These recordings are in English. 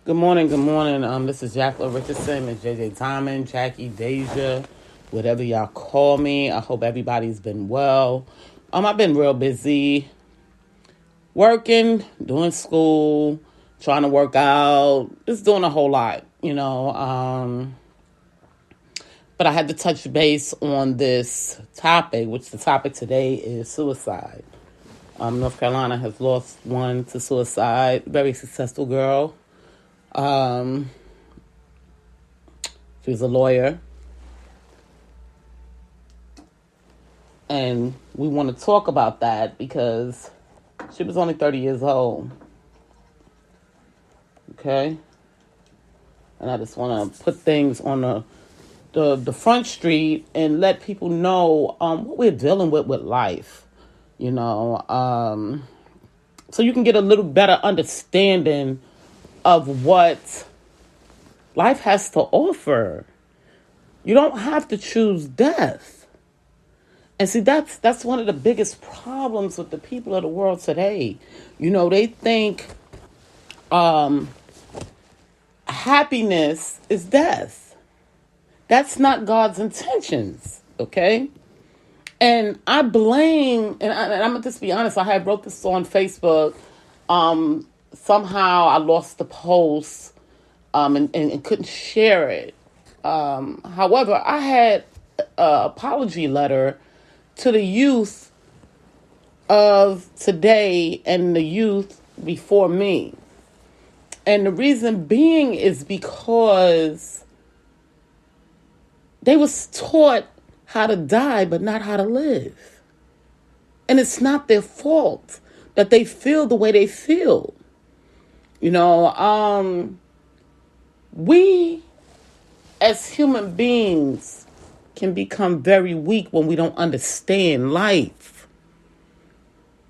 Good morning, good morning. This is Jacqueline Richardson, Miss JJ Diamond, Jackie, Deja, whatever y'all call me. I hope everybody's been well. I've been real busy working, doing school, trying to work out, just doing a whole lot. But I had to touch base on this topic, which the topic today is suicide. North Carolina has lost one to suicide, very successful girl. She was a lawyer. And we want to talk about that because she was only 30 years old. Okay? And I just want to put things on the front street and let people know what we're dealing with life. So you can get a little better understanding of what life has to offer. You don't have to choose death. And see, that's one of the biggest problems with the people of the world today. They think happiness is death. That's not God's intentions, okay? And I blame, and I'm going to just be honest, I had wrote this on Facebook. Somehow I lost the post and couldn't share it. However, I had an apology letter to the youth of today and the youth before me. And the reason being is because they was taught how to die, but not how to live. And it's not their fault that they feel the way they feel. We as human beings can become very weak when we don't understand life.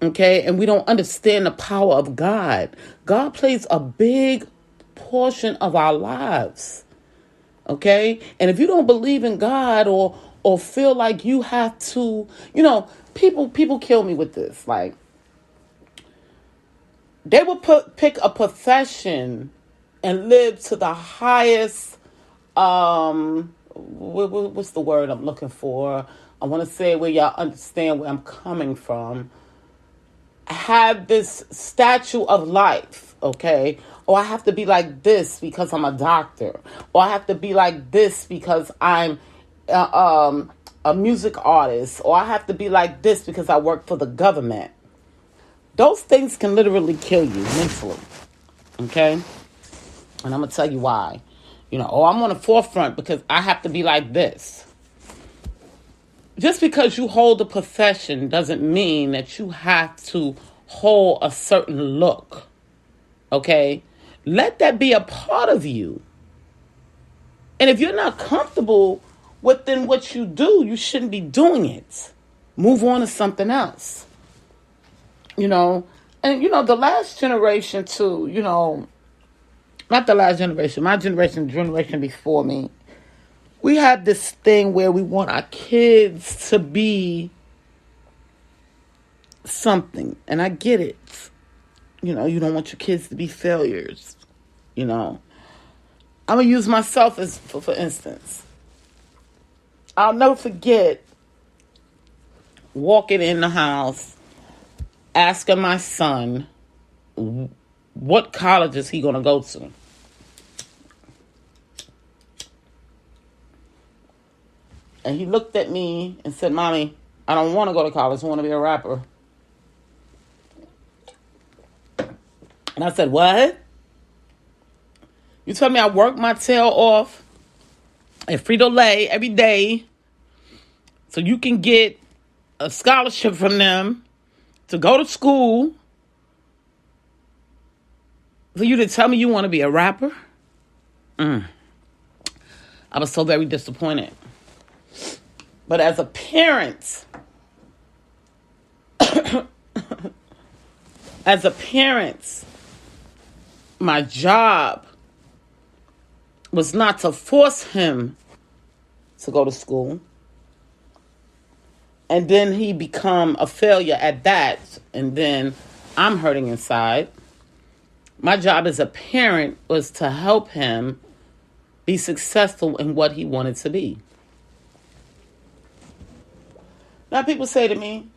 Okay? And we don't understand the power of God. God plays a big portion of our lives. Okay? And if you don't believe in God or feel like you have to, people kill me with this. Like, they will pick a profession and live to the highest, what's the word I'm looking for? I want to say where y'all understand where I'm coming from. Have this statue of life, okay? Or I have to be like this because I'm a doctor. Or I have to be like this because I'm a music artist. Or I have to be like this because I work for the government. Those things can literally kill you mentally, okay? And I'm going to tell you why. I'm on the forefront because I have to be like this. Just because you hold a profession doesn't mean that you have to hold a certain look, okay? Let that be a part of you. And if you're not comfortable within what you do, you shouldn't be doing it. Move on to something else. And, the last generation too, not the last generation, my generation, the generation before me, we have this thing where we want our kids to be something. And I get it. You don't want your kids to be failures. I'm going to use myself as, for instance. I'll never forget walking in the house, asking my son what college is he going to go to. And he looked at me and said, "Mommy, I don't want to go to college. I want to be a rapper." And I said, "What? You tell me I work my tail off at Frito-Lay every day so you can get a scholarship from them to go to school for you to tell me you want to be a rapper?" I was so very disappointed. But as a parent, my job was not to force him to go to school. And then he become a failure at that. And then I'm hurting inside. My job as a parent was to help him be successful in what he wanted to be. Now people say to me,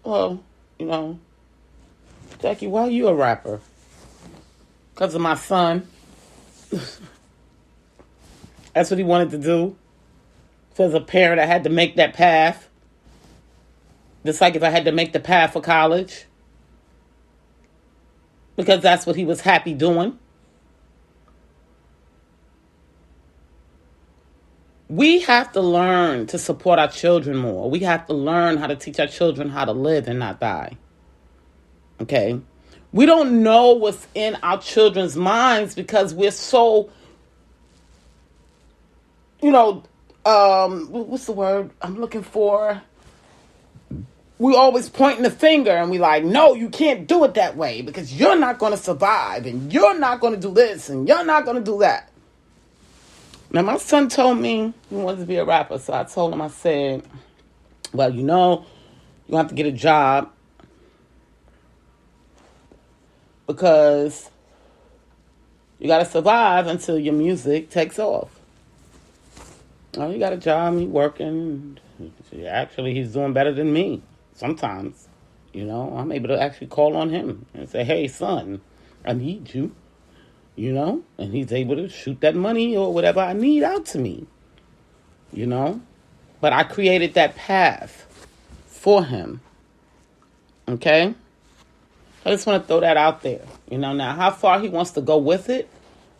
well, Jackie, why are you a rapper? Because of my son. That's what he wanted to do. So as a parent, I had to make that path. Just like if I had to make the path for college. Because that's what he was happy doing. We have to learn to support our children more. We have to learn how to teach our children how to live and not die. Okay? We don't know what's in our children's minds because we're so, what's the word I'm looking for? We always pointing the finger and we like, no, you can't do it that way because you're not going to survive and you're not going to do this and you're not going to do that. Now, my son told me he wanted to be a rapper, so I told him, I said, well, you have to get a job because you got to survive until your music takes off. Oh, you got a job, you working. Actually, he's doing better than me sometimes. I'm able to actually call on him and say, hey, son, I need you. And he's able to shoot that money or whatever I need out to me, But I created that path for him, okay? I just want to throw that out there, Now, how far he wants to go with it,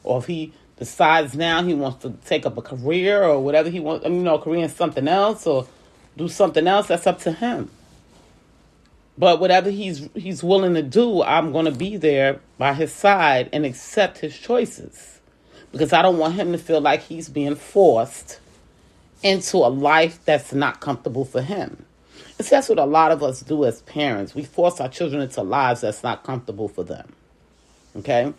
or if he decides now he wants to take up a career or whatever he wants, career in something else or do something else, that's up to him. But whatever he's willing to do, I'm going to be there by his side and accept his choices. Because I don't want him to feel like he's being forced into a life that's not comfortable for him. And see, that's what a lot of us do as parents. We force our children into lives that's not comfortable for them. Okay?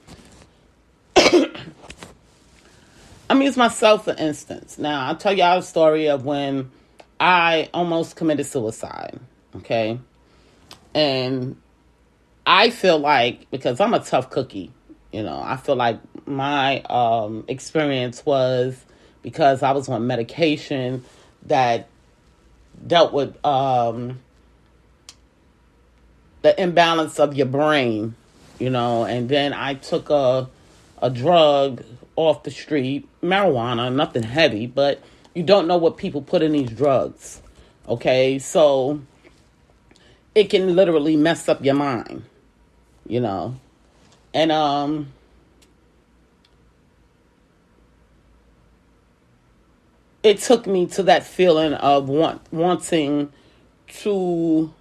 Use myself for instance. Now, I'll tell y'all a story of when I almost committed suicide. Okay? And I feel like, because I'm a tough cookie, I feel like my experience was because I was on medication that dealt with the imbalance of your brain, and then I took a drug off the street, marijuana, nothing heavy, but you don't know what people put in these drugs, okay? So it can literally mess up your mind, And it took me to that feeling of wanting to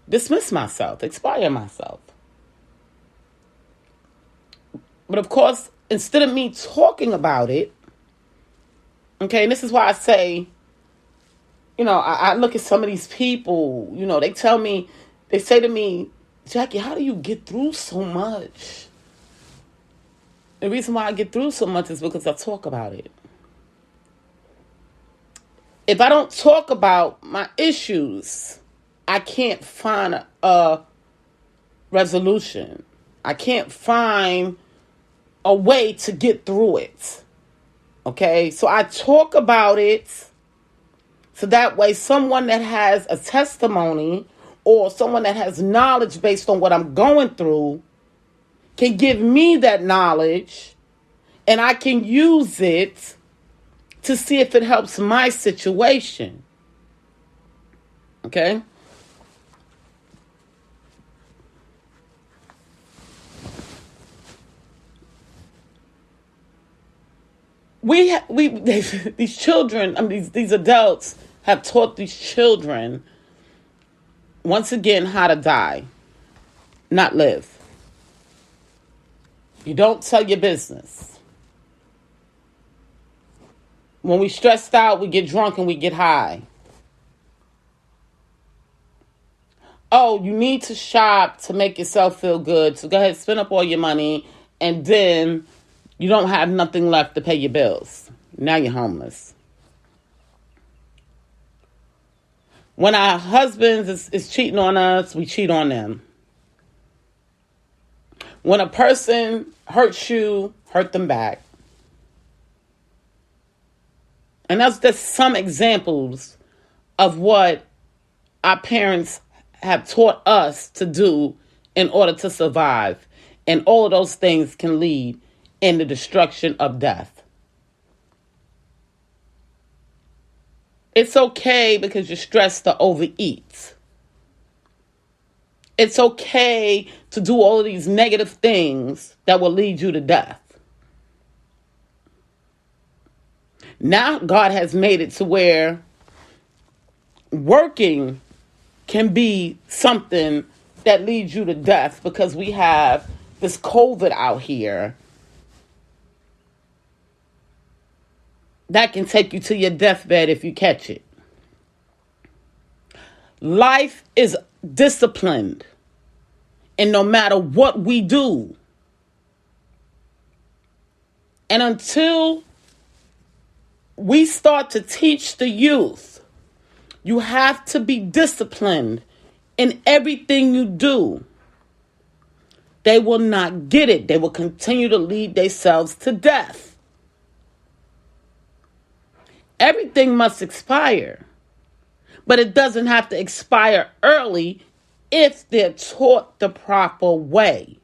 dismiss myself, expire myself. But of course, instead of me talking about it, okay, and this is why I say, I look at some of these people, they say to me, Jackie, how do you get through so much? The reason why I get through so much is because I talk about it. If I don't talk about my issues, I can't find a resolution. I can't find a way to get through it. Okay? So I talk about it so that way someone that has a testimony or someone that has knowledge based on what I'm going through can give me that knowledge and I can use it to see if it helps my situation. Okay? We these children, these adults have taught these children once again how to die, not live. You don't tell your business. When we stressed out, we get drunk and we get high. Oh, you need to shop to make yourself feel good. So go ahead, spend up all your money, and then you don't have nothing left to pay your bills. Now you're homeless. When our husbands is cheating on us, we cheat on them. When a person hurts you, hurt them back. And that's just some examples of what our parents have taught us to do in order to survive. And all of those things can lead in the destruction of death. It's okay because you're stressed to overeat. It's okay to do all of these negative things that will lead you to death. Now God has made it to where working can be something that leads you to death because we have this COVID out here that can take you to your deathbed if you catch it. Life is disciplined, and no matter what we do, and until we start to teach the youth, you have to be disciplined in everything you do, they will not get it. They will continue to lead themselves to death. Everything must expire, but it doesn't have to expire early if they're taught the proper way.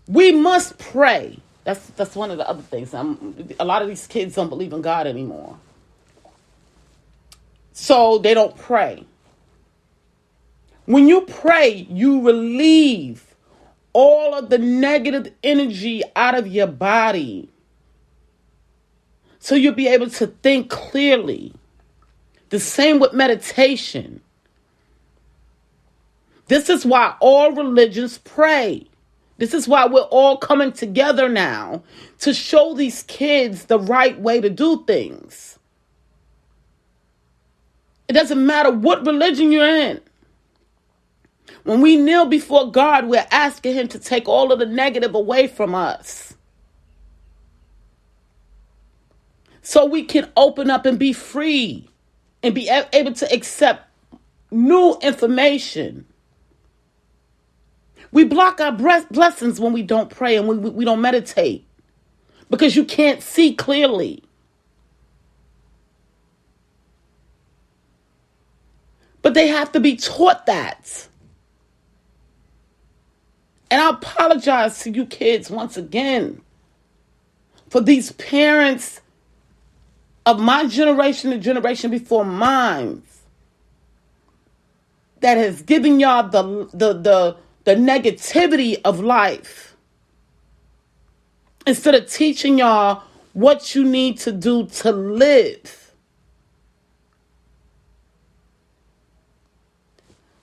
We must pray. That's one of the other things. A lot of these kids don't believe in God anymore. So they don't pray. When you pray, you relieve all of the negative energy out of your body. So you'll be able to think clearly. The same with meditation. This is why all religions pray. This is why we're all coming together now to show these kids the right way to do things. It doesn't matter what religion you're in. When we kneel before God, we're asking him to take all of the negative away from us, so we can open up and be free and be able to accept new information. We block our blessings when we don't pray and when we don't meditate because you can't see clearly. But they have to be taught that. And I apologize to you kids once again for these parents of my generation, the generation before mine, that has given y'all the negativity of life instead of teaching y'all what you need to do to live.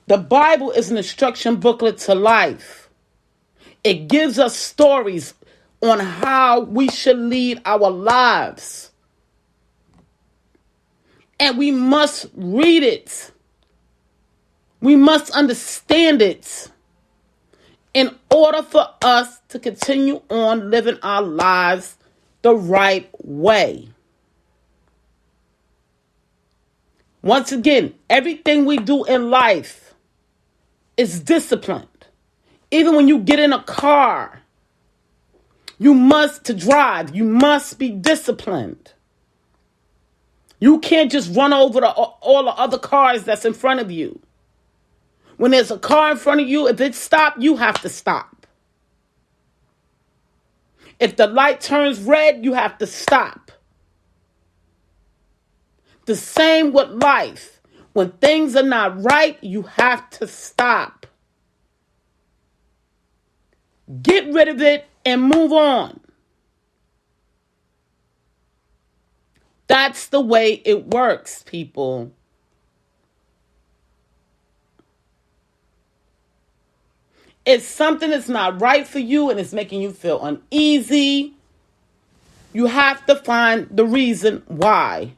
The Bible is an instruction booklet to life. It gives us stories on how we should lead our lives. And we must read it. We must understand it in order for us to continue on living our lives the right way. Once again, everything we do in life is disciplined. Even when you get in a car, to drive, you must be disciplined. You can't just run over all the other cars that's in front of you. When there's a car in front of you, if it stops, you have to stop. If the light turns red, you have to stop. The same with life. When things are not right, you have to stop. Get rid of it and move on. That's the way it works, people. If something is not right for you and it's making you feel uneasy, you have to find the reason why.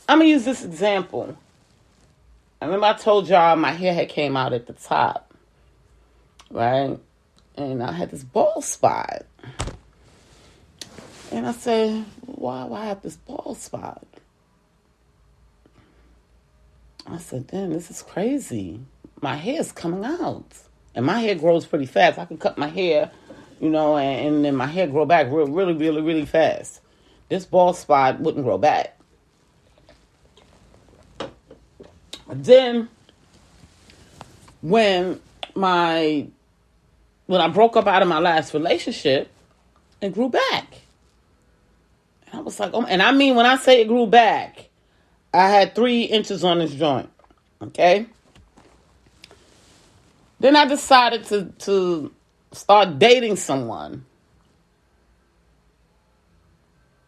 I'm going to use this example. I remember I told y'all my hair had came out at the top, right? And I had this bald spot. And I said, why I have this bald spot? I said, damn, this is crazy. My hair's coming out. And my hair grows pretty fast. I can cut my hair, and then my hair grow back really, really, really fast. This bald spot wouldn't grow back. But then, when I broke up out of my last relationship, it grew back. And I was like, oh, and I mean, when I say it grew back, I had 3 inches on this joint. Okay? Then I decided to start dating someone.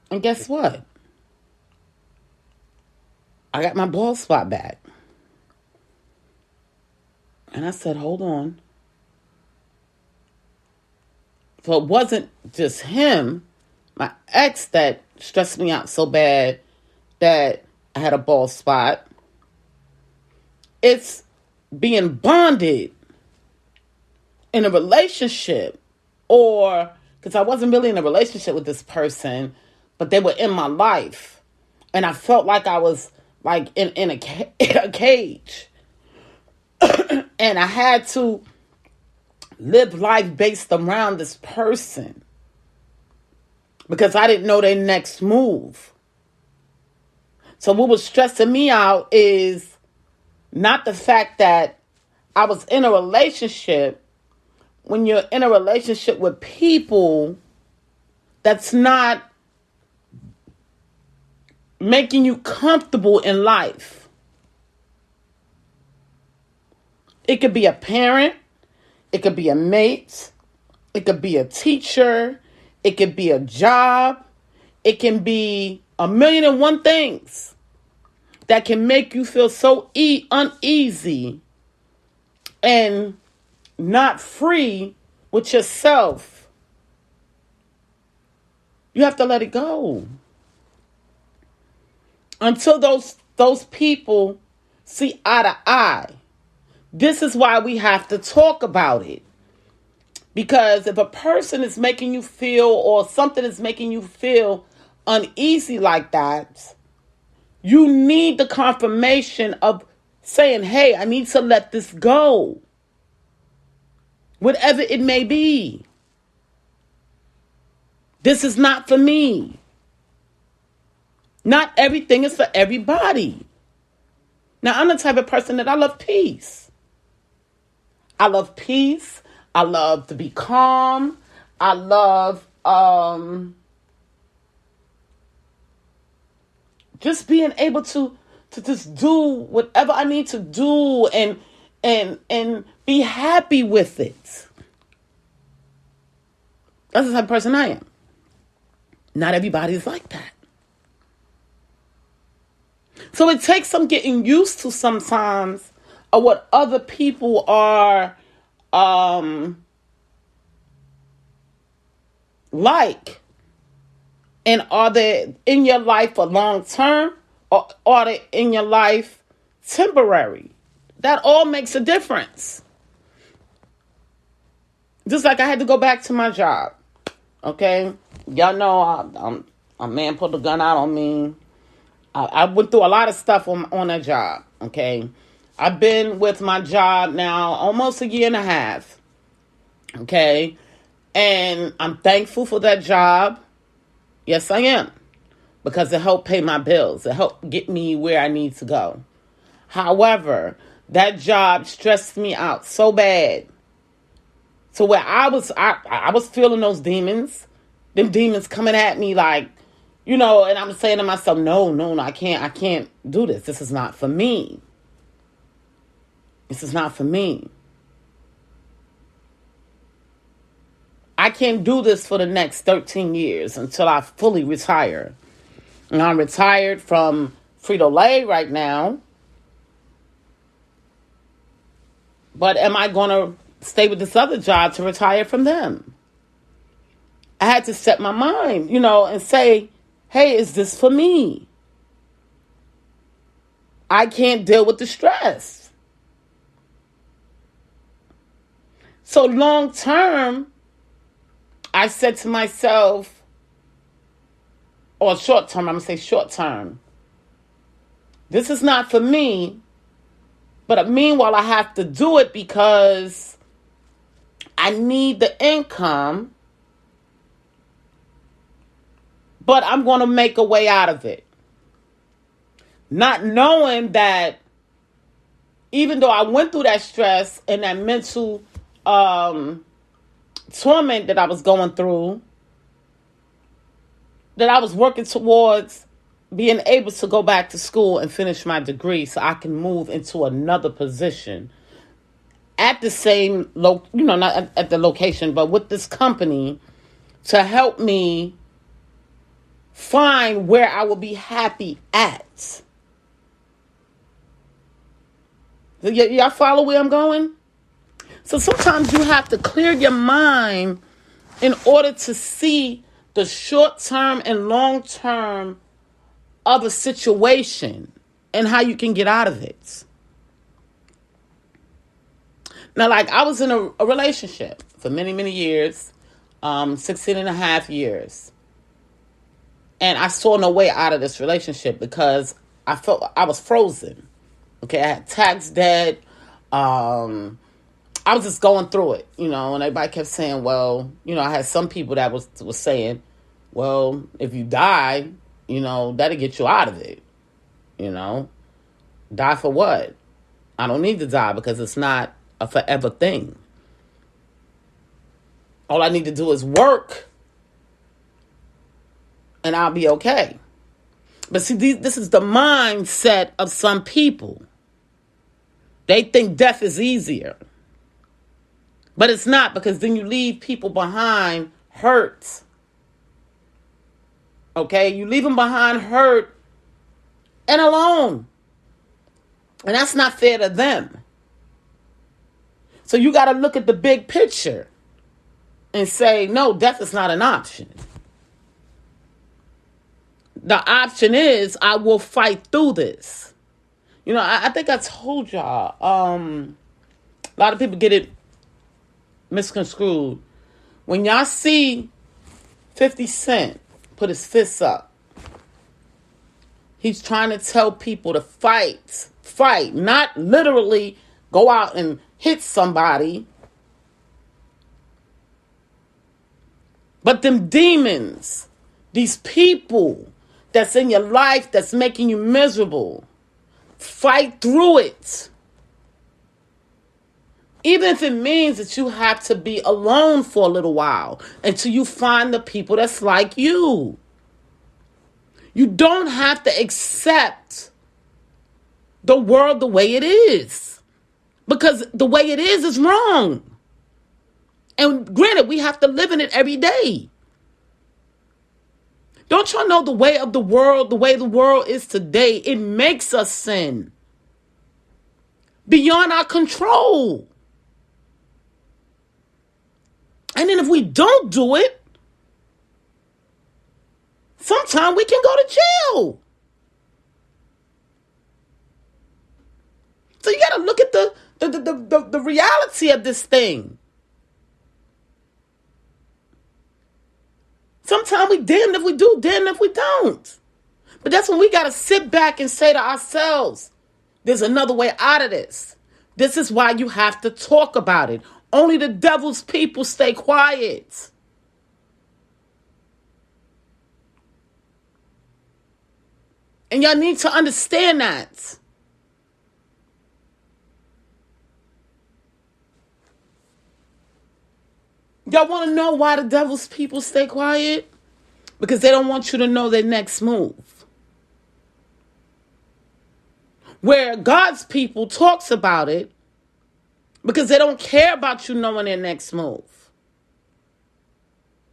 And guess what? I got my bald spot back. And I said, hold on. So it wasn't just him, my ex, that stressed me out so bad that I had a bald spot. It's being bonded in a relationship, or because I wasn't really in a relationship with this person, but they were in my life. And I felt like I was like in a cage. And I had to live life based around this person because I didn't know their next move. So what was stressing me out is not the fact that I was in a relationship. When you're in a relationship with people that's not making you comfortable in life. It could be a parent. It could be a mate. It could be a teacher. It could be a job. It can be 1,000,001 things that can make you feel so uneasy and not free with yourself. You have to let it go. Until those people see eye to eye. This is why we have to talk about it. Because if a person is making you feel, or something is making you feel uneasy like that, you need the confirmation of saying, hey, I need to let this go. Whatever it may be. This is not for me. Not everything is for everybody. Now, I'm the type of person that I love peace. I love peace. I love to be calm. I love just being able to just do whatever I need to do and be happy with it. That's the type of person I am. Not everybody's like that. So it takes some getting used to sometimes of what other people are like. And are they in your life for long term, or are they in your life temporary? That all makes a difference. Just like I had to go back to my job. Okay? Y'all know a man put the gun out on me. I went through a lot of stuff on that job. Okay? I've been with my job now almost a year and a half. Okay? And I'm thankful for that job. Yes, I am. Because it helped pay my bills. It helped get me where I need to go. However, that job stressed me out so bad. So where I was feeling those demons. Them demons coming at me like, and I'm saying to myself, no, I can't do this. This is not for me. This is not for me. I can't do this for the next 13 years until I fully retire. And I'm retired from Frito-Lay right now. But am I going to stay with this other job to retire from them? I had to set my mind, and say, hey, is this for me? I can't deal with the stress. So long term, I said to myself, or short term, I'm going to say short term, this is not for me, But meanwhile, I have to do it because I need the income, but I'm going to make a way out of it. Not knowing that even though I went through that stress and that mental torment that I was going through, that I was working towards being able to go back to school and finish my degree so I can move into another position at the same, not at the location, but with this company to help me find where I will be happy at. Y'all follow where I'm going? So sometimes you have to clear your mind in order to see the short-term and long-term of a situation and how you can get out of it. Now, like, I was in a relationship for many, many years, 16 and a half years. And I saw no way out of this relationship because I felt I was frozen. Okay, I had tax debt. I was just going through it, and everybody kept saying, well, I had some people that was saying, well, if you die, that'll get you out of it. Die for what? I don't need to die because it's not a forever thing. All I need to do is work and I'll be okay. But see, this is the mindset of some people. They think death is easier. But it's not, because then you leave people behind hurt. Okay? You leave them behind hurt and alone. And that's not fair to them. So you got to look at the big picture and say, no, death is not an option. The option is I will fight through this. I think I told y'all, a lot of people get it misconstrued. When y'all see 50 Cent put his fists up, he's trying to tell people to fight, not literally go out and hit somebody, but them demons, these people that's in your life that's making you miserable, fight through it. Even if it means that you have to be alone for a little while until you find the people that's like you. You don't have to accept the world the way it is, because the way it is wrong. And granted, we have to live in it every day. Don't y'all know the way of the world, the way the world is today, it makes us sin beyond our control. And then if we don't do it, sometimes we can go to jail. So you got to look at the reality of this thing. Sometimes we damned if we do, damned if we don't. But that's when we got to sit back and say to ourselves, there's another way out of this. This is why you have to talk about it. Only the devil's people stay quiet. And y'all need to understand that. Y'all want to know why the devil's people stay quiet? Because they don't want you to know their next move. Where God's people talks about it because they don't care about you knowing their next move.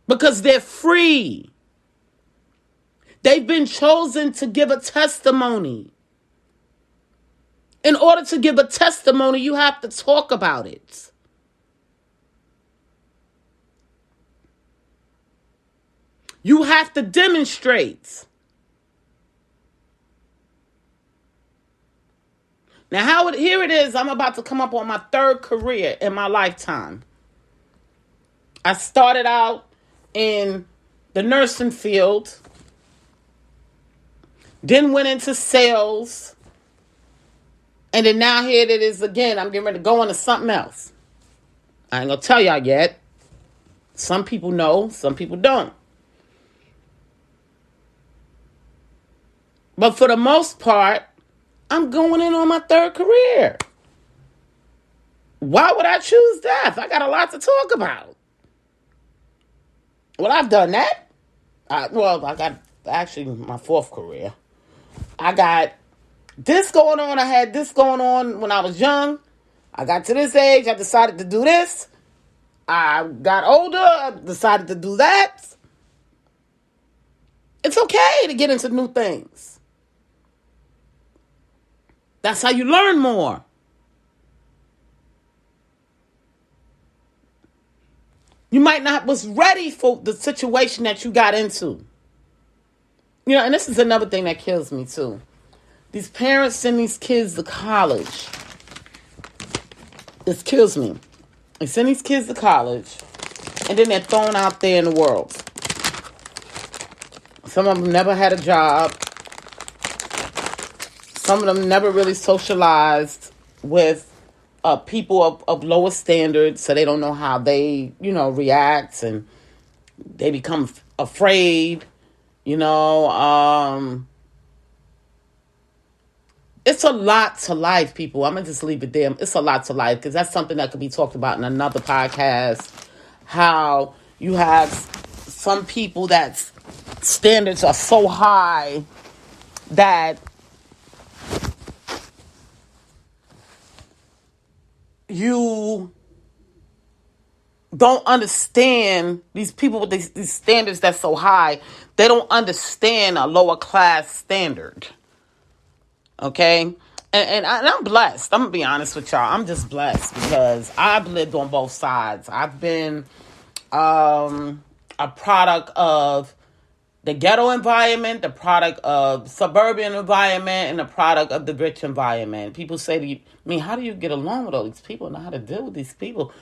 Because they're free. They've been chosen to give a testimony. In order to give a testimony, you have to talk about it. You have to demonstrate. Now, here it is. I'm about to come up on my third career in my lifetime. I started out in the nursing field, then went into sales, And then now here it is again. I'm getting ready to go into something else. I ain't going to tell y'all yet. Some people know, some people don't. But for the most part, I'm going in on my third career. Why would I choose death? I got a lot to talk about. Well, I've done that. I got actually my fourth career. I got this going on. I had this going on when I was young. I got to this age. I decided to do this. I got older. I decided to do that. It's okay to get into new things. That's how you learn more. You might not was ready for the situation that you got into. You know, and this is another thing that kills me too. These parents send these kids to college. This kills me. They send these kids to college, and then they're thrown out there in the world. Some of them never had a job. Some of them never really socialized with people of lower standards, so they don't know how they, react, and they become afraid, It's a lot to life, people. I'm going to just leave it there. It's a lot to life, because that's something that could be talked about in another podcast, how you have some people that standards are so high that you don't understand these people with these standards that's so high. They don't understand a lower class standard. Okay? And I'm blessed. I'm going to be honest with y'all. I'm just blessed because I've lived on both sides. I've been a product of the ghetto environment, the product of suburban environment, and the product of the rich environment. People say to me, how do you get along with all these people and know how to deal with these people?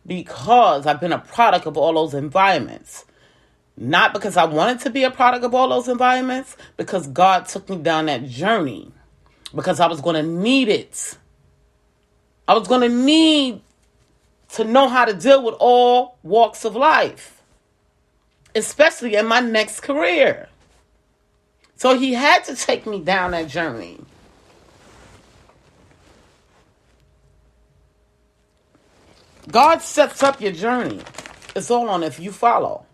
Because I've been a product of all those environments. Not because I wanted to be a product of all those environments, because God took me down that journey. Because I was going to need it. I was going to need to know how to deal with all walks of life. Especially in my next career. So he had to take me down that journey. God sets up your journey. It's all on if you follow.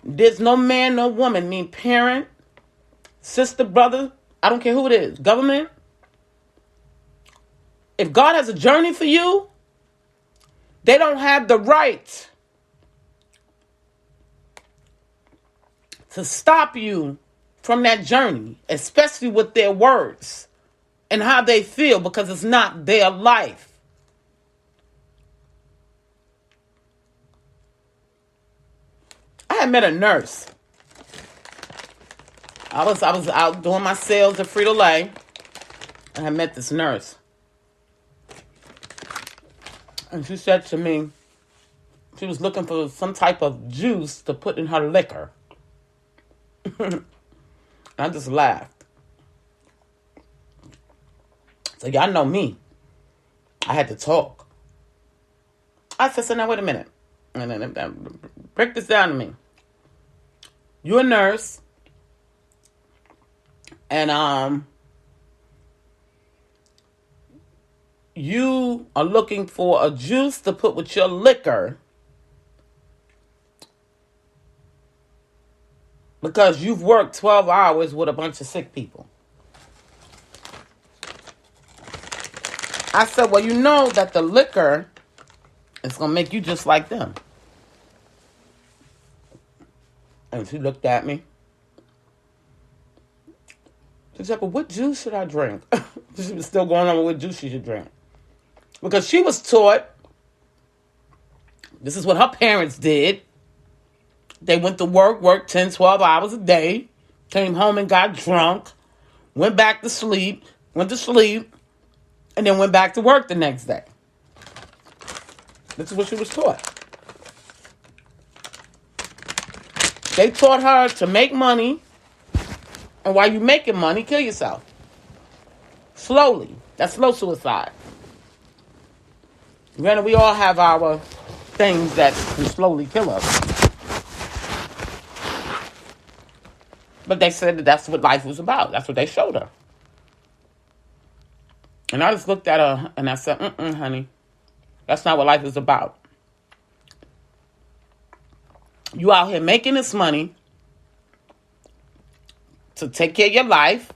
There's no man, no woman, mean parent, sister, brother, I don't care who it is, government. If God has a journey for you, they don't have the right to stop you from that journey, especially with their words and how they feel, because it's not their life. I had met a nurse. I was out doing my sales at Frito-Lay, and I met this nurse. And she said to me, she was looking for some type of juice to put in her liquor. I just laughed. So y'all know me. I had to talk. I said, so now wait a minute. And then break this down to me. You're a nurse. And you are looking for a juice to put with your liquor because you've worked 12 hours with a bunch of sick people. I said, well, you know that the liquor is going to make you just like them. And she looked at me. She said, but what juice should I drink? She was still going on with what juice she should drink. Because she was taught, this is what her parents did. They went to work, worked 10, 12 hours a day, came home and got drunk, went back to sleep, went to sleep, and then went back to work the next day. This is what she was taught. They taught her to make money, and while you're making money, kill yourself. Slowly. That's slow suicide. Granted, we all have our things that can slowly kill us. But they said that that's what life was about. That's what they showed her. And I just looked at her and I said, honey, that's not what life is about. You out here making this money to take care of your life.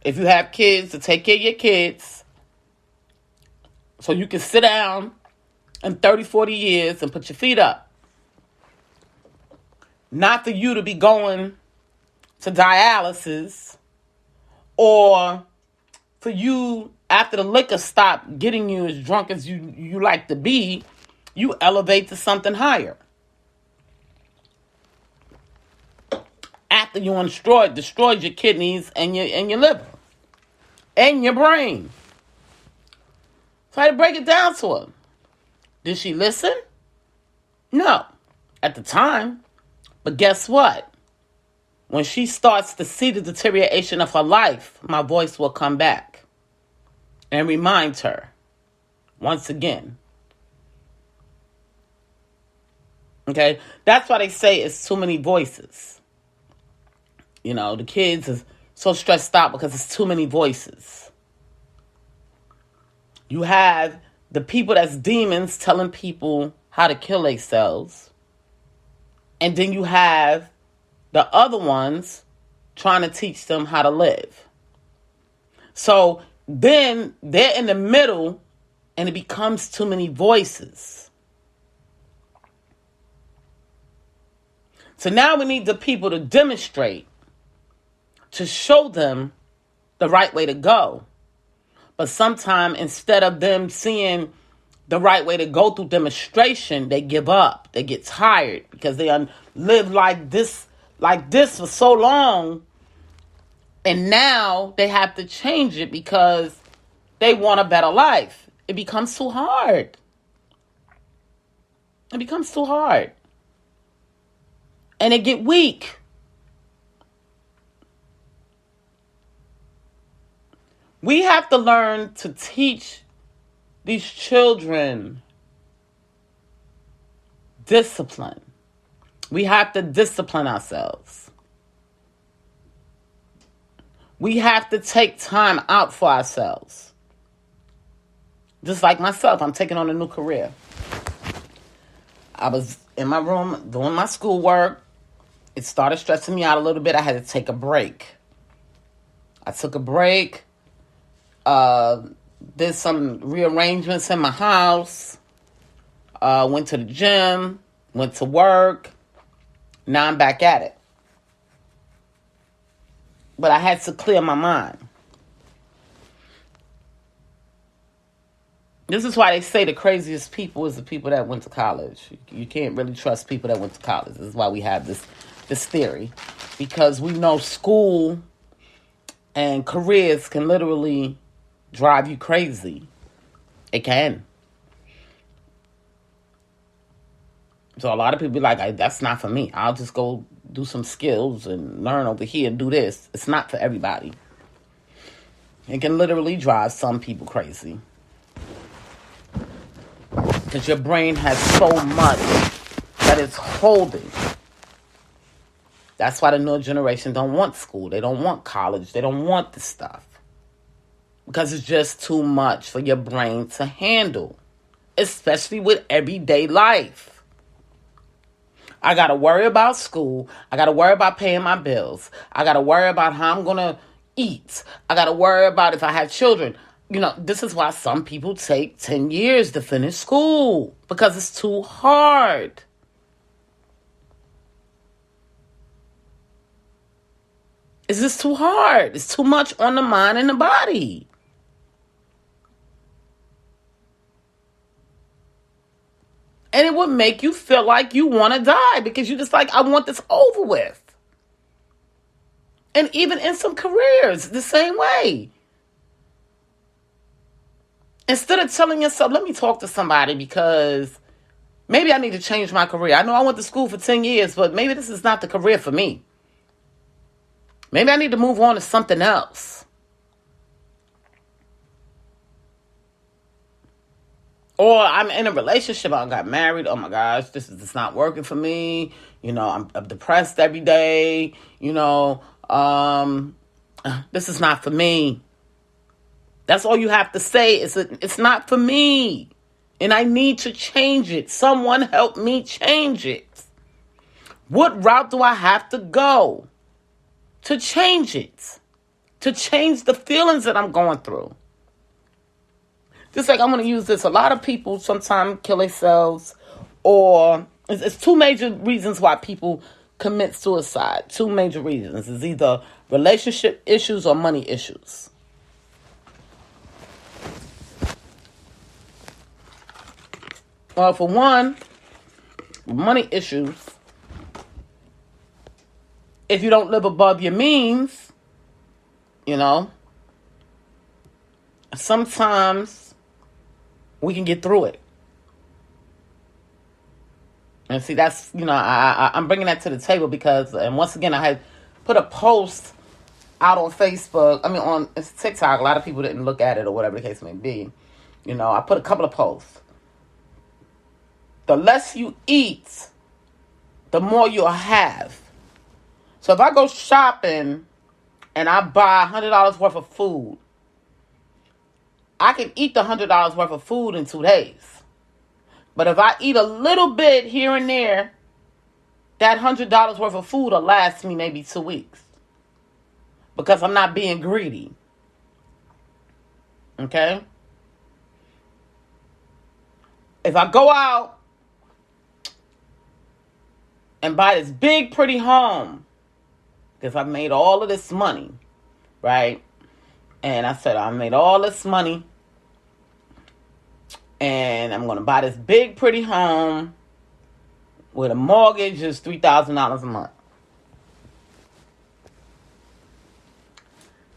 If you have kids, to take care of your kids. So you can sit down in 30, 40 years and put your feet up. Not for you to be going to dialysis, or for you, after the liquor stop getting you as drunk as you like to be, you elevate to something higher. After you destroyed your kidneys and your liver and your brain. So I had to break it down to her. Did she listen? No, at the time. But guess what? When she starts to see the deterioration of her life, my voice will come back and remind her once again. Okay? That's why they say it's too many voices. You know, the kids is so stressed out because it's too many voices. You have the people that's demons telling people how to kill themselves. And then you have the other ones trying to teach them how to live. So then they're in the middle and it becomes too many voices. So now we need the people to demonstrate, to show them the right way to go. But sometimes instead of them seeing the right way to go through demonstration, they give up. They get tired because they lived like this for so long. And now they have to change it because they want a better life. It becomes too hard. It becomes too hard. And they get weak. We have to learn to teach these children discipline. We have to discipline ourselves. We have to take time out for ourselves. Just like myself, I'm taking on a new career. I was in my room doing my schoolwork. It started stressing me out a little bit. I had to take a break. I took a break. Did some rearrangements in my house. Went to the gym. Went to work. Now I'm back at it. But I had to clear my mind. This is why they say the craziest people is the people that went to college. You can't really trust people that went to college. This is why we have this theory. Because we know school and careers can literally drive you crazy. It can. So a lot of people be like, that's not for me. I'll just go do some skills and learn over here and do this. It's not for everybody. It can literally drive some people crazy. Because your brain has so much that it's holding. That's why the newer generation don't want school. They don't want college. They don't want this stuff. Because it's just too much for your brain to handle. Especially with everyday life. I got to worry about school. I got to worry about paying my bills. I got to worry about how I'm going to eat. I got to worry about if I have children. You know, this is why some people take 10 years to finish school. Because it's too hard. It's just too hard. It's too much on the mind and the body. And it would make you feel like you want to die because you're just like, I want this over with. And even in some careers, the same way. Instead of telling yourself, let me talk to somebody because maybe I need to change my career. I know I went to school for 10 years, but maybe this is not the career for me. Maybe I need to move on to something else. Or I'm in a relationship, I got married, oh my gosh, this is not working for me. I'm depressed every day. This is not for me. That's all you have to say is it's not for me. And I need to change it. Someone help me change it. What route do I have to go to change it? To change the feelings that I'm going through. Just like I'm going to use this. A lot of people sometimes kill themselves, or it's two major reasons why people commit suicide. Two major reasons. It's either relationship issues or money issues. Well, for one, money issues, if you don't live above your means, sometimes we can get through it. And see, that's, I'm bringing that to the table because, and once again, I had put a post out on Facebook. On TikTok. A lot of people didn't look at it or whatever the case may be. I put a couple of posts. The less you eat, the more you'll have. So if I go shopping and I buy $100 worth of food, I can eat the $100 worth of food in 2 days. But if I eat a little bit here and there, that $100 worth of food will last me maybe 2 weeks. Because I'm not being greedy. Okay? If I go out and buy this big, pretty home, because I've made all of this money, right? And I said, I made all this money, and I'm going to buy this big, pretty home with a mortgage is $3,000 a month.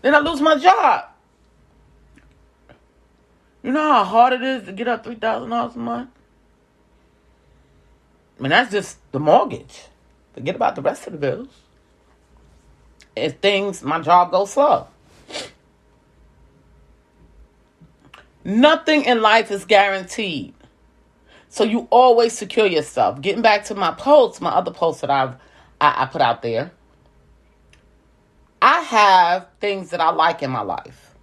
Then I lose my job. You know how hard it is to get up $3,000 a month? That's just the mortgage. Forget about the rest of the bills. If my job goes slow. Nothing in life is guaranteed. So you always secure yourself. Getting back to my other posts that I put out there. I have things that I like in my life.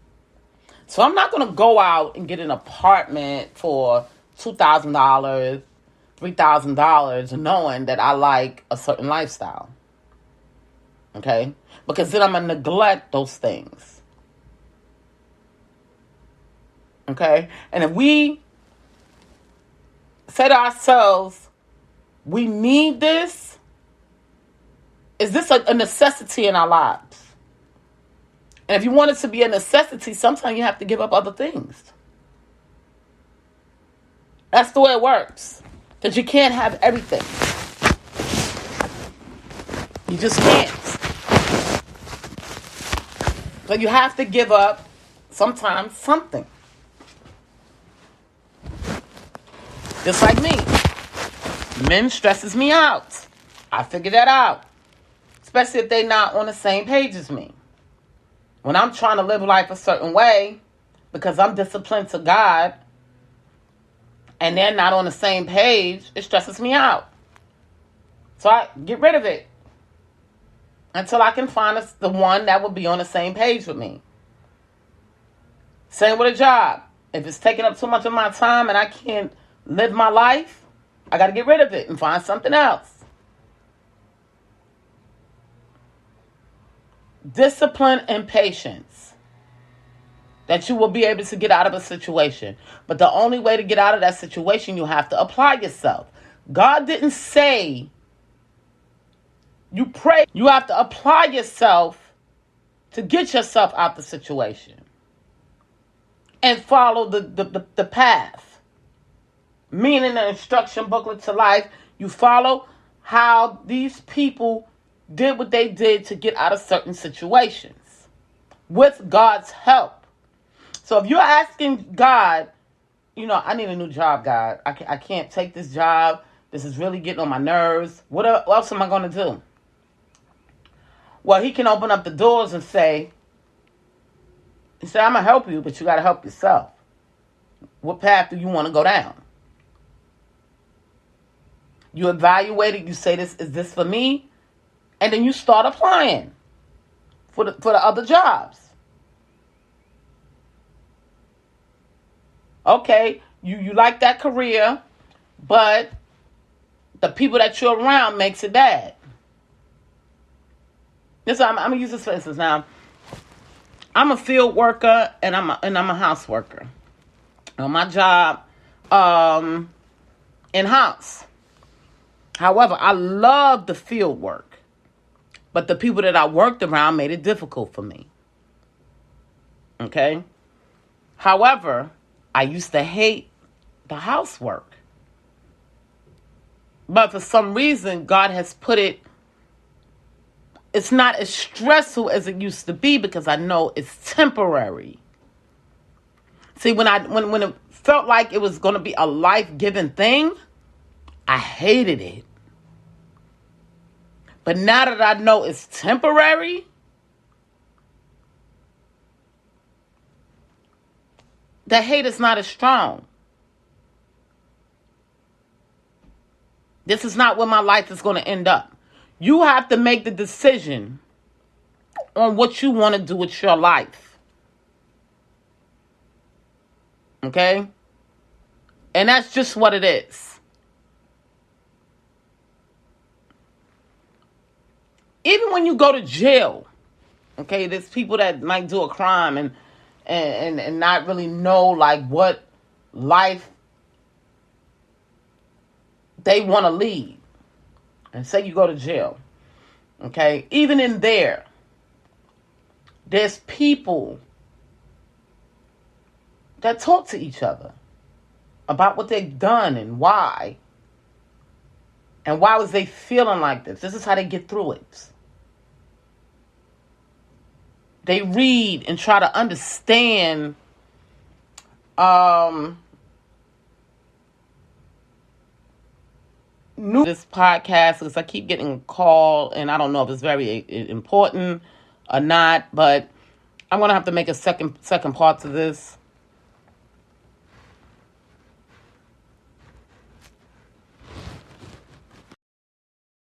So I'm not going to go out and get an apartment for $2,000, $3,000 knowing that I like a certain lifestyle. Okay? Because then I'm going to neglect those things. Okay? And if we say to ourselves, we need this, is this a necessity in our lives? And if you want it to be a necessity, sometimes you have to give up other things. That's the way it works. Because you can't have everything. You just can't. So you have to give up sometimes something. Just like me. Men stresses me out. I figure that out. Especially if they're not on the same page as me. When I'm trying to live life a certain way, because I'm disciplined to God, and they're not on the same page, it stresses me out. So I get rid of it. Until I can find the one that will be on the same page with me. Same with a job. If it's taking up too much of my time and I can't live my life, I got to get rid of it and find something else. Discipline and patience. That you will be able to get out of a situation. But the only way to get out of that situation, you have to apply yourself. God didn't say you pray. You have to apply yourself to get yourself out the situation. And follow the path. Meaning the instruction booklet to life. You follow how these people did what they did to get out of certain situations. With God's help. So if you're asking God, I need a new job, God. I can't take this job. This is really getting on my nerves. What else am I going to do? Well, he can open up the doors and say, I'm going to help you, but you got to help yourself. What path do you want to go down? You evaluate it. You say, is this for me? And then you start applying for the other jobs. Okay, you like that career, but the people that you're around makes it bad. I'm gonna use this for instance. Now, I'm a field worker and I'm a house worker. On my job, in house. However, I love the field work, but the people that I worked around made it difficult for me. Okay. However, I used to hate the housework. But for some reason, God has put it's not as stressful as it used to be because I know it's temporary. See, when it felt like it was going to be a life-giving thing, I hated it. But now that I know it's temporary, the hate is not as strong. This is not where my life is going to end up. You have to make the decision on what you want to do with your life. Okay? And that's just what it is. Even when you go to jail, okay, there's people that might do a crime and not really know like what life they want to lead. And say you go to jail, okay? Even in there's people that talk to each other about what they've done and why. And why was they feeling like this? This is how they get through it. They read and try to understand this podcast because I keep getting a call and I don't know if it's very important or not, but I'm going to have to make a second part to this.